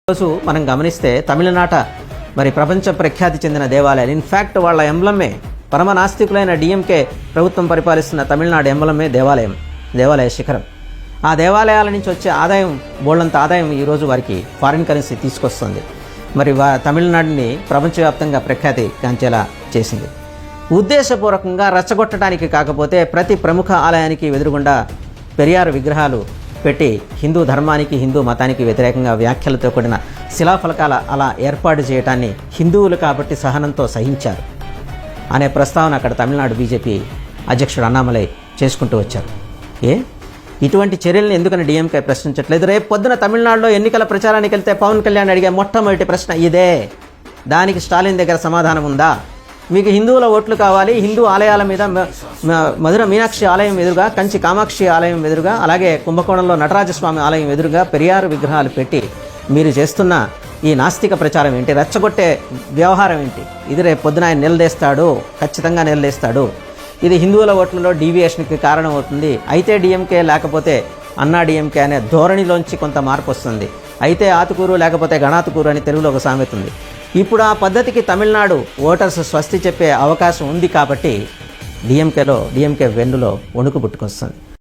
రోజు మనం గమనిస్తే తమిళనాట మరి ప్రపంచ ప్రఖ్యాతి చెందిన దేవాలయాలు, ఇన్ఫ్యాక్ట్ వాళ్ళ ఎంబ్లమే పరమ నాస్తికులైన డిఎంకే ప్రభుత్వం పరిపాలిస్తున్న తమిళనాడు ఎంబ్లమే దేవాలయ శిఖరం. ఆ దేవాలయాల నుంచి వచ్చే ఆదాయం, బోళ్ళంత ఆదాయం ఈరోజు వారికి ఫారిన్ కరెన్సీ తీసుకొస్తుంది. మరి తమిళనాడుని ప్రపంచవ్యాప్తంగా ప్రఖ్యాతి గాంచేలా చేసింది. ఉద్దేశపూర్వకంగా రెచ్చగొట్టడానికి కాకపోతే ప్రతి ప్రముఖ ఆలయానికి ఎదురుగుండా పెరియార్ విగ్రహాలు పెట్టి హిందూ ధర్మానికి, హిందూ మతానికి వ్యతిరేకంగా వ్యాఖ్యలతో కూడిన శిలాఫలకాల అలా ఏర్పాటు చేయడాన్ని హిందువులు కాబట్టి సహనంతో సహించారు అనే ప్రస్తావన అక్కడ తమిళనాడు బీజేపీ అధ్యక్షుడు అన్నామలై చేసుకుంటూ వచ్చారు. ఇటువంటి చర్యలను ఎందుకని డిఎంకే ప్రశ్నించట్లేదు? రేపు పొద్దున తమిళనాడులో ఎన్నికల ప్రచారానికి వెళ్తే పవన్ కళ్యాణ్ అడిగే మొట్టమొదటి ప్రశ్న ఇదే. దానికి స్టాలిన్ దగ్గర సమాధానం ఉందా? మీకు హిందువుల ఓట్లు కావాలి, హిందూ ఆలయాల మీద మధుర మీనాక్షి ఆలయం ఎదురుగా, కంచి కామాక్షి ఆలయం ఎదురుగా, అలాగే కుంభకోణంలో నటరాజస్వామి ఆలయం ఎదురుగా పెరియారు విగ్రహాలు పెట్టి మీరు చేస్తున్న ఈ నాస్తిక ప్రచారం ఏంటి? రెచ్చగొట్టే వ్యవహారం ఏంటి? ఇది రేపు పొద్దున ఆయన నిలదీస్తాడు, ఖచ్చితంగా నిలదీస్తాడు. ఇది హిందువుల ఓట్లలో డీవియేషన్కి కారణం అవుతుంది. అయితే డిఎంకే లేకపోతే అన్నా డిఎంకే అనే ధోరణిలోంచి కొంత మార్పు వస్తుంది. అయితే ఆతుకూరు లేకపోతే గణాతుకూరు అని తెలుగులో ఒక సామెత ఉంది. ఇప్పుడు ఆ పద్ధతికి తమిళనాడు ఓటర్స్ స్వస్తి చెప్పే అవకాశం ఉంది కాబట్టి డిఎంకే వెన్నులో వణుకు పుట్టుకొస్తుంది.